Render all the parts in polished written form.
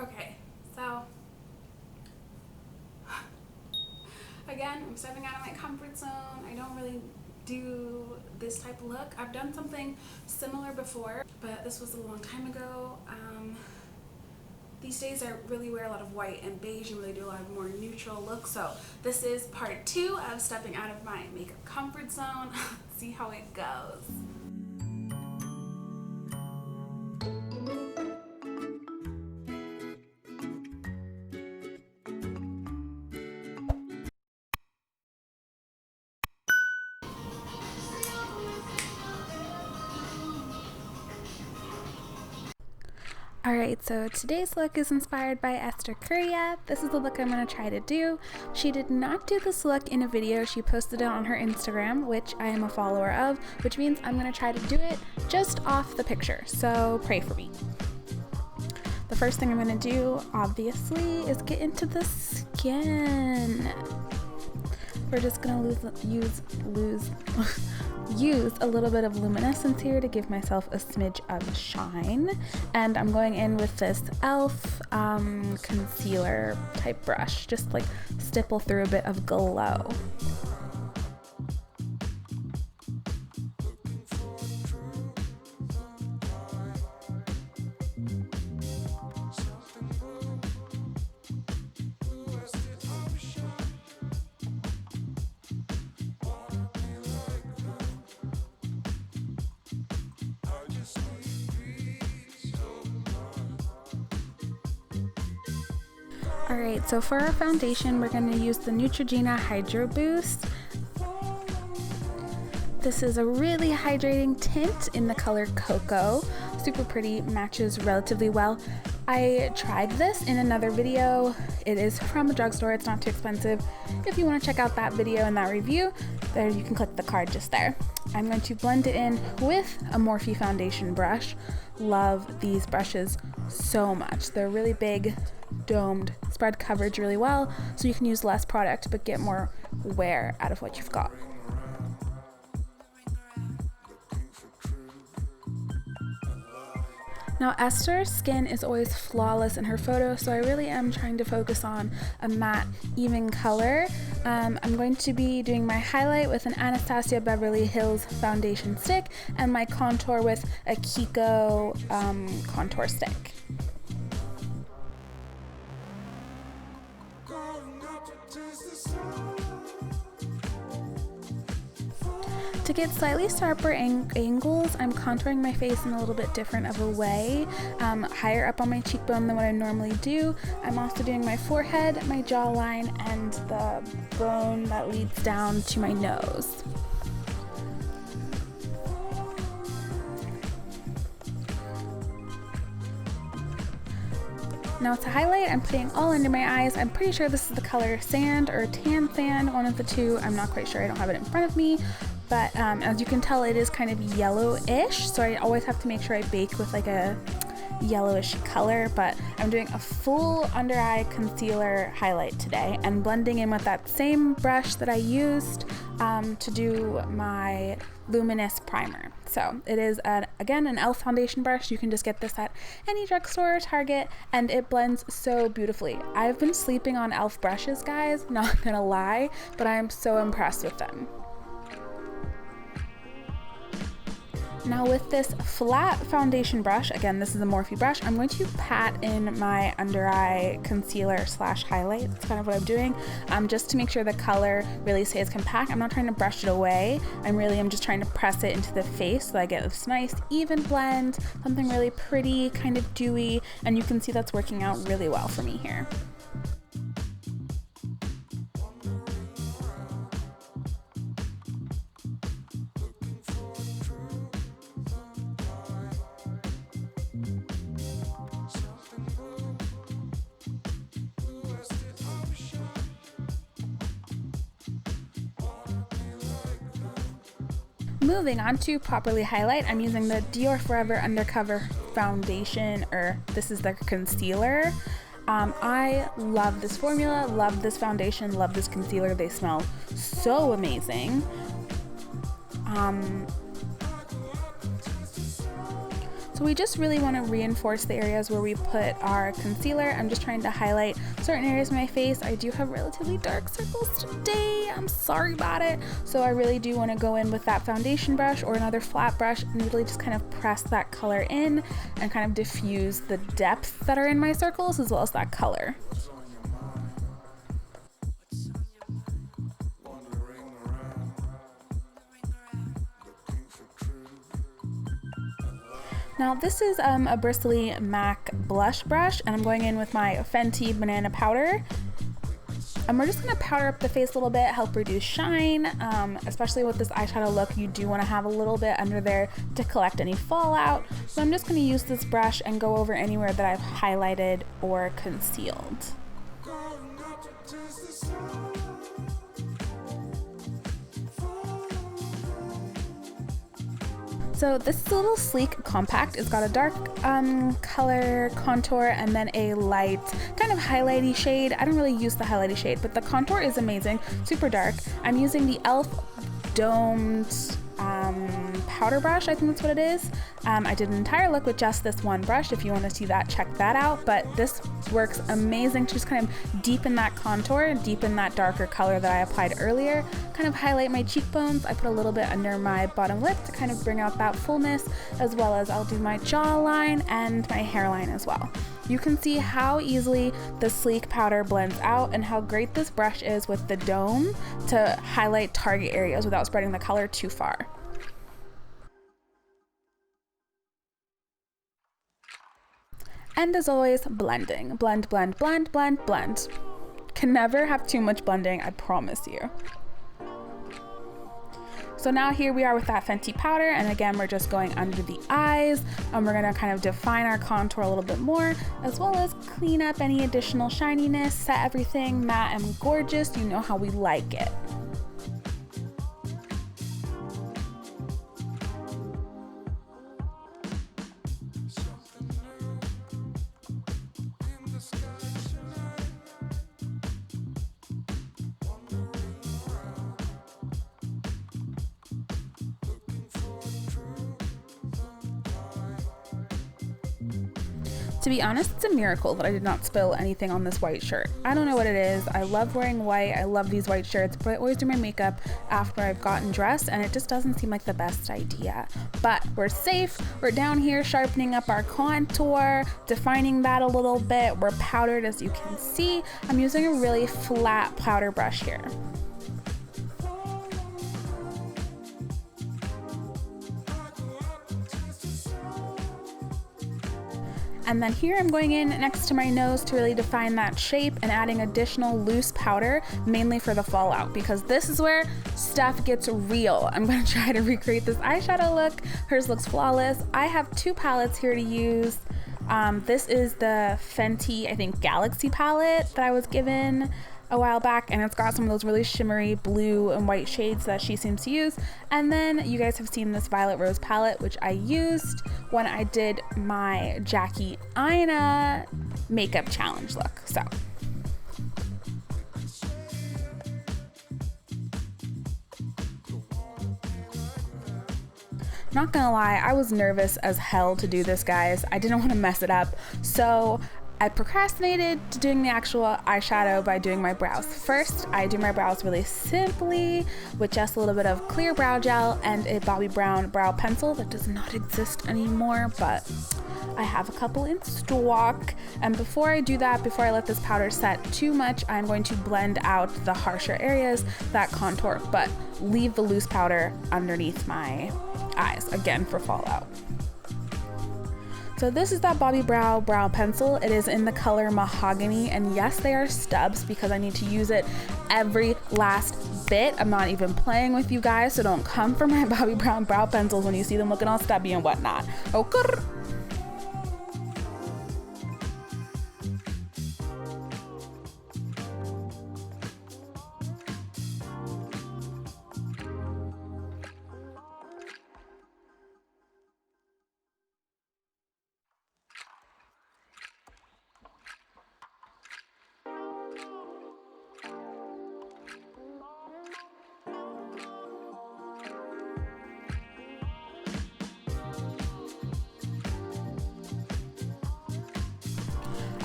Okay, so again, I'm stepping out of my comfort zone. I don't really do this type of look. I've done something similar before, but this was a long time ago. These days I really wear a lot of white and beige and really do a lot of more neutral looks. So this is part 2 of stepping out of my makeup comfort zone. See how it goes. Alright, so today's look is inspired by Esther Kuria. This is the look I'm going to try to do. She did not do this look in a video. She posted it on her Instagram, which I am a follower of, which means I'm going to try to do it just off the picture. So pray for me. The first thing I'm going to do, obviously, is get into the skin. We're just going to use a little bit of luminescence here to give myself a smidge of shine, and I'm going in with this e.l.f. Concealer type brush, just like stipple through a bit of glow. Alright, so for our foundation, we're going to use the Neutrogena Hydro Boost. This is a really hydrating tint in the color Cocoa. Super pretty, matches relatively well. I tried this in another video. It is from a drugstore, it's not too expensive. If you want to check out that video and that review, there you can click the card just there. I'm going to blend it in with a Morphe foundation brush. Love these brushes so much. They're really big, domed, spread coverage really well, so you can use less product but get more wear out of what you've got. Now, Esther's skin is always flawless in her photos, so I really am trying to focus on a matte, even color. I'm going to be doing my highlight with an Anastasia Beverly Hills foundation stick and my contour with a Kiko contour stick. To get slightly sharper angles, I'm contouring my face in a little bit different of a way, higher up on my cheekbone than what I normally do. I'm also doing my forehead, my jawline, and the bone that leads down to my nose. Now to highlight, I'm putting all under my eyes. I'm pretty sure this is the color Sand or Tan Sand, one of the two. I'm not quite sure, I don't have it in front of me. But as you can tell, it is kind of yellowish, so I always have to make sure I bake with like a yellowish color. But I'm doing a full under eye concealer highlight today and blending in with that same brush that I used to do my luminous primer. So it is, again, an e.l.f. foundation brush. You can just get this at any drugstore or Target, and it blends so beautifully. I've been sleeping on e.l.f. brushes, guys, not gonna lie, but I am so impressed with them. Now with this flat foundation brush, again, this is a Morphe brush, I'm going to pat in my under eye concealer slash highlight. That's kind of what I'm doing, just to make sure the color really stays compact. I'm not trying to brush it away. I'm just trying to press it into the face so I get this nice even blend, something really pretty, kind of dewy, and you can see that's working out really well for me here. Moving on to properly highlight, I'm using the Dior Forever Undercover Foundation, or this is their concealer. I love this formula, love this foundation, love this concealer. They smell so amazing. So we just really want to reinforce the areas where we put our concealer. I'm just trying to highlight certain areas of my face. I do have relatively dark circles today. I'm sorry about it. So I really do want to go in with that foundation brush or another flat brush and really just kind of press that color in and kind of diffuse the depths that are in my circles as well as that color. Now this is a bristly MAC blush brush, and I'm going in with my Fenty Banana Powder. And we're just gonna powder up the face a little bit, help reduce shine, especially with this eyeshadow look. You do wanna have a little bit under there to collect any fallout. So I'm just gonna use this brush and go over anywhere that I've highlighted or concealed. So this is a little sleek compact. It's got a dark color contour and then a light kind of highlighty shade. I don't really use the highlighty shade, but the contour is amazing, super dark. I'm using the e.l.f. domed powder brush, I think that's what it is. I did an entire look with just this one brush. If you want to see that, check that out. But this works amazing to just kind of deepen that contour, deepen that darker color that I applied earlier, kind of highlight my cheekbones. I put a little bit under my bottom lip to kind of bring out that fullness, as well as I'll do my jawline and my hairline as well. You can see how easily the sleek powder blends out and how great this brush is with the dome to highlight target areas without spreading the color too far. And as always, blending. Blend, blend, blend, blend, blend. Can never have too much blending, I promise you. So now here we are with that Fenty powder, and again, we're just going under the eyes, and we're gonna kind of define our contour a little bit more, as well as clean up any additional shininess, set everything matte and gorgeous. You know how we like it. To be honest, it's a miracle that I did not spill anything on this white shirt. I don't know what it is. I love wearing white. I love these white shirts, but I always do my makeup after I've gotten dressed, and it just doesn't seem like the best idea. But we're safe. We're down here sharpening up our contour, defining that a little bit. We're powdered, as you can see. I'm using a really flat powder brush here. And then here I'm going in next to my nose to really define that shape and adding additional loose powder, mainly for the fallout, because this is where stuff gets real. I'm gonna try to recreate this eyeshadow look. Hers looks flawless. I have two palettes here to use. This is the Fenty, I think, Galaxy palette that I was given a while back, and it's got some of those really shimmery blue and white shades that she seems to use. And then you guys have seen this Violet Rose palette, which I used when I did my Jackie Aina makeup challenge look. So not gonna lie, I was nervous as hell to do this, guys. I didn't want to mess it up, so I procrastinated to doing the actual eyeshadow by doing my brows. First, I do my brows really simply with just a little bit of clear brow gel and a Bobbi Brown brow pencil that does not exist anymore, but I have a couple in stock. And before I do that, before I let this powder set too much, I'm going to blend out the harsher areas, that contour, but leave the loose powder underneath my eyes, again for fallout. So this is that Bobbi Brown brow pencil. It is in the color Mahogany, and yes, they are stubs because I need to use it every last bit. I'm not even playing with you guys, so don't come for my Bobbi Brown brow pencils when you see them looking all stubby and whatnot. Okay.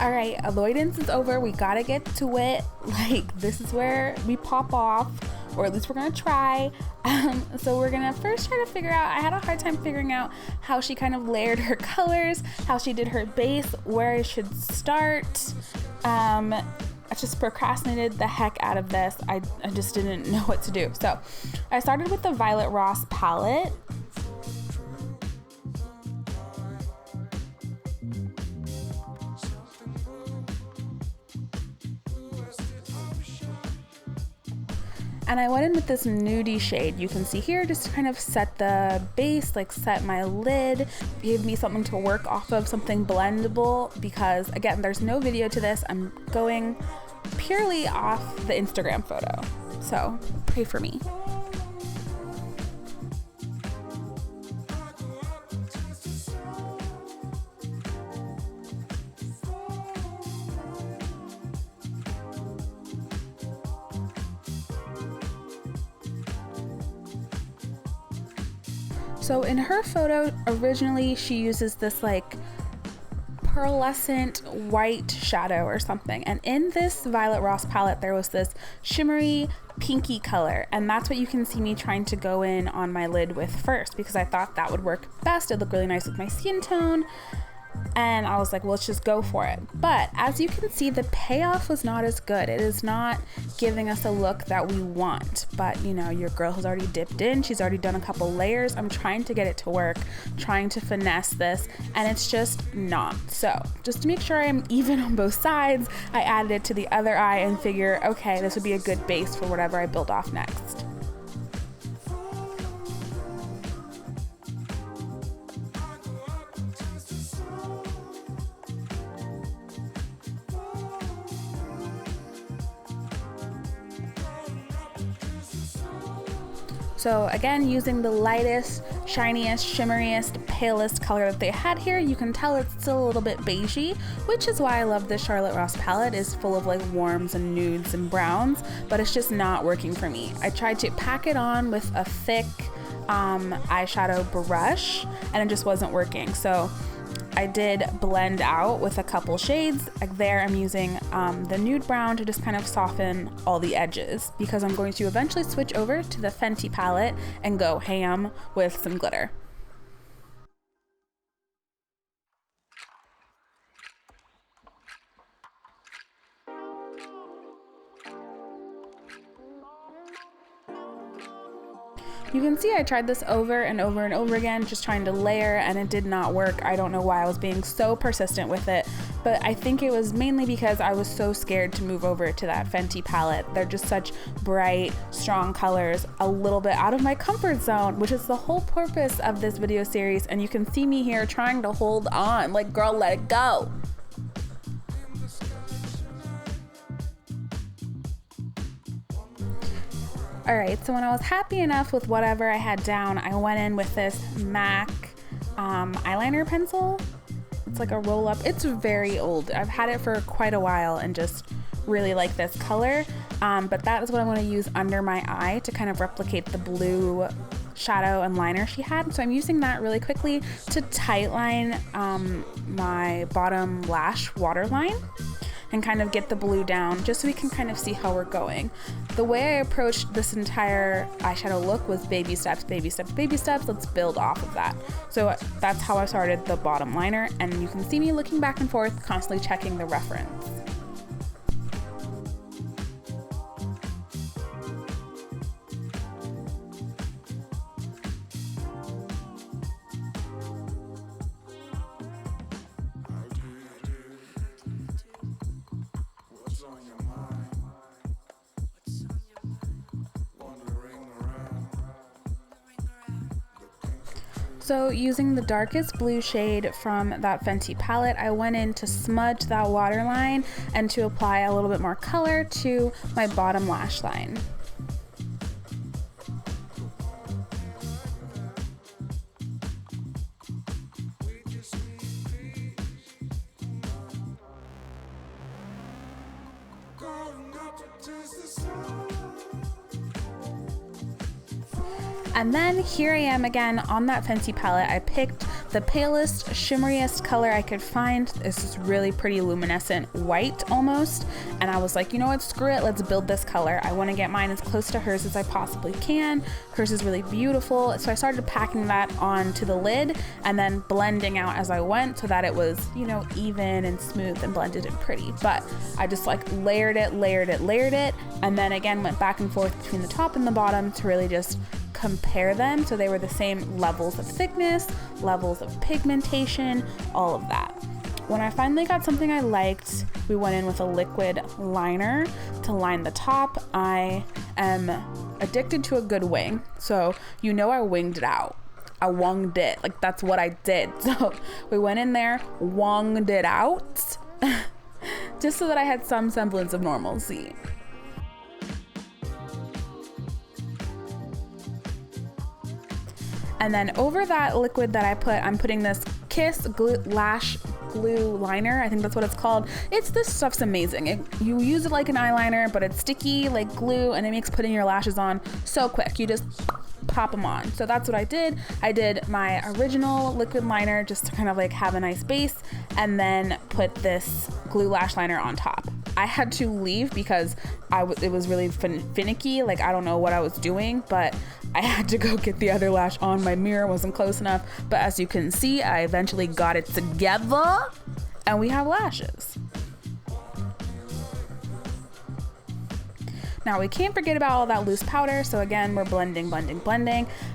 All right, avoidance is over. We gotta get to it. Like, this is where we pop off, or at least we're gonna try. So we're gonna first try to figure out, I had a hard time figuring out how she kind of layered her colors, how she did her base, where I should start. I just procrastinated the heck out of this. I just didn't know what to do. So I started with the Violet Ross palette. And I went in with this nudie shade you can see here, just to kind of set the base, like set my lid, give me something to work off of, something blendable, because again, there's no video to this. I'm going purely off the Instagram photo. So pray for me. So in her photo, originally she uses this like pearlescent white shadow or something. And in this Violet Ross palette, there was this shimmery pinky color. And that's what you can see me trying to go in on my lid with first, because I thought that would work best. It'd look really nice with my skin tone. And I was like, well, let's just go for it. But as you can see, the payoff was not as good. It is not giving us a look that we want. But you know, your girl has already dipped in. She's already done a couple layers. I'm trying to get it to work, trying to finesse this, and it's just not. So just to make sure I'm even on both sides, I added it to the other eye and figure, okay, this would be a good base for whatever I build off next. So again, using the lightest, shiniest, shimmeriest, palest color that they had here, you can tell it's still a little bit beigey, which is why I love this Charlotte Ross palette. It's full of like warms and nudes and browns, but it's just not working for me. I tried to pack it on with a thick eyeshadow brush and it just wasn't working. So I did blend out with a couple shades. Like there, I'm using the nude brown to just kind of soften all the edges, because I'm going to eventually switch over to the Fenty palette and go ham with some glitter. You can see I tried this over and over and over again, just trying to layer, and it did not work. I don't know why I was being so persistent with it, but I think it was mainly because I was so scared to move over to that Fenty palette. They're just such bright, strong colors, a little bit out of my comfort zone, which is the whole purpose of this video series. And you can see me here trying to hold on, like, girl, let it go. All right, so when I was happy enough with whatever I had down, I went in with this MAC eyeliner pencil. It's like a roll up. It's very old. I've had it for quite a while and just really like this color. But that is what I'm going to use under my eye to kind of replicate the blue shadow and liner she had. So I'm using that really quickly to tightline my bottom lash waterline and kind of get the blue down, just so we can kind of see how we're going. The way I approached this entire eyeshadow look was baby steps, baby steps, baby steps. Let's build off of that. So that's how I started the bottom liner, and you can see me looking back and forth, constantly checking the reference. So using the darkest blue shade from that Fenty palette, I went in to smudge that waterline and to apply a little bit more color to my bottom lash line. And then here I am again on that Fenty palette. I picked the palest, shimmeriest color I could find. This is really pretty luminescent white almost. And I was like, you know what, screw it, let's build this color. I want to get mine as close to hers as I possibly can. Hers is really beautiful. So I started packing that onto the lid and then blending out as I went so that it was, you know, even and smooth and blended and pretty. But I just like layered it, and then again went back and forth between the top and the bottom to really just compare them so they were the same levels of thickness, levels of pigmentation, all of that. When I finally got something I liked, we went in with a liquid liner to line the top. I am addicted to a good wing, so you know I winged it out. I wonged it, like that's what I did. So we went in there, wonged it out, just so that I had some semblance of normalcy. And then over that liquid that I put, I'm putting this Kiss Lash Glue Liner. I think that's what it's called. This stuff's amazing. You use it like an eyeliner, but it's sticky like glue, and it makes putting your lashes on so quick. You just pop them on. So that's what I did. I did my original liquid liner just to kind of like have a nice base, and then put this glue lash liner on top. I had to leave because it was really finicky. Like I don't know what I was doing, but I had to go get the other lash on. My mirror wasn't close enough, but as you can see, I eventually got it together and we have lashes. Now we can't forget about all that loose powder. So again, we're blending.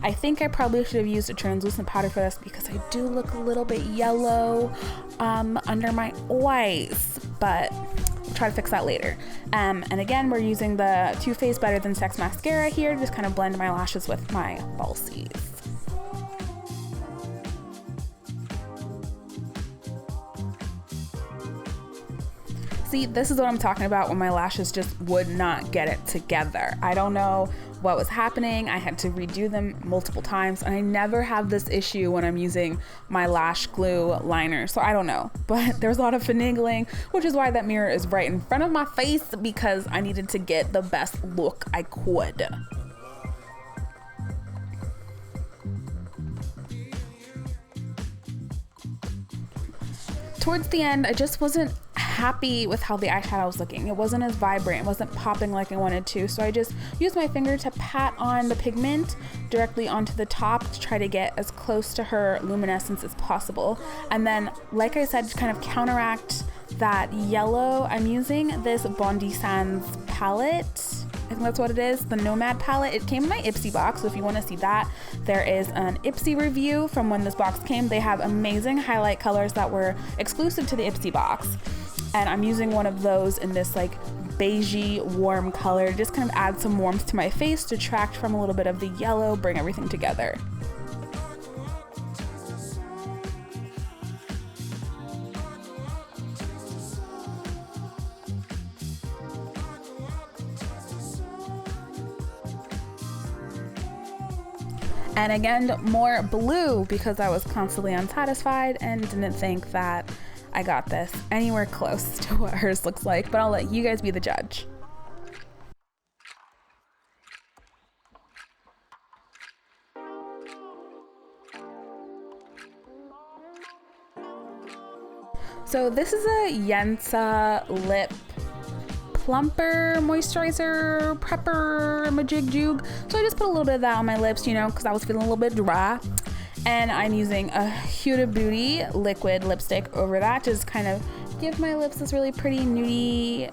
I think I probably should have used a translucent powder for this because I do look a little bit yellow under my eyes, but we'll try to fix that later. And again, we're using the Too Faced Better Than Sex mascara here to just kind of blend my lashes with my falsies. See, this is what I'm talking about when my lashes just would not get it together. I don't know what was happening. I had to redo them multiple times, and I never have this issue when I'm using my lash glue liner. So I don't know, but there's a lot of finagling, which is why that mirror is right in front of my face, because I needed to get the best look I could. Towards the end, I just wasn't happy with how the eyeshadow was looking. It wasn't as vibrant, it wasn't popping like I wanted to. So I just used my finger to pat on the pigment directly onto the top to try to get as close to her luminescence as possible. And then, like I said, to kind of counteract that yellow, I'm using this Bondi Sands palette. I think that's what it is, the Nomad palette. It came in my Ipsy box, so if you want to see that, there is an Ipsy review from when this box came. They have amazing highlight colors that were exclusive to the Ipsy box, and I'm using one of those in this like beigey warm color, just kind of add some warmth to my face, detract from a little bit of the yellow, bring everything together. And again, more blue because I was constantly unsatisfied and didn't think that I got this anywhere close to what hers looks like, but I'll let you guys be the judge. So this is a Yensa lip plumper, moisturizer, prepper, majig jug. So I just put a little bit of that on my lips, you know, because I was feeling a little bit dry. And I'm using a Huda Beauty liquid lipstick over that, just kind of give my lips this really pretty nudie,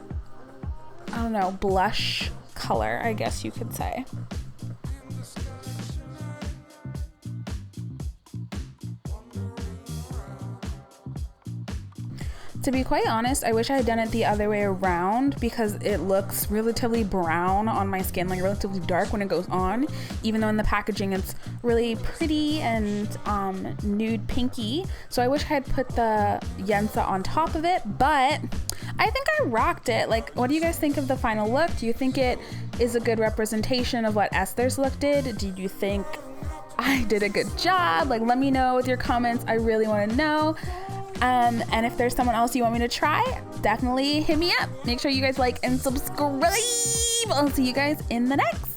I don't know, blush color, I guess you could say. To be quite honest, I wish I had done it the other way around because it looks relatively brown on my skin, like relatively dark when it goes on, even though in the packaging it's really pretty and nude pinky. So I wish I had put the Yensa on top of it, but I think I rocked it. Like, what do you guys think of the final look? Do you think it is a good representation of what Esther's look did? Do you think I did a good job? Like, let me know with your comments. I really want to know. And if there's someone else you want me to try, definitely hit me up. Make sure you guys like and subscribe. I'll see you guys in the next.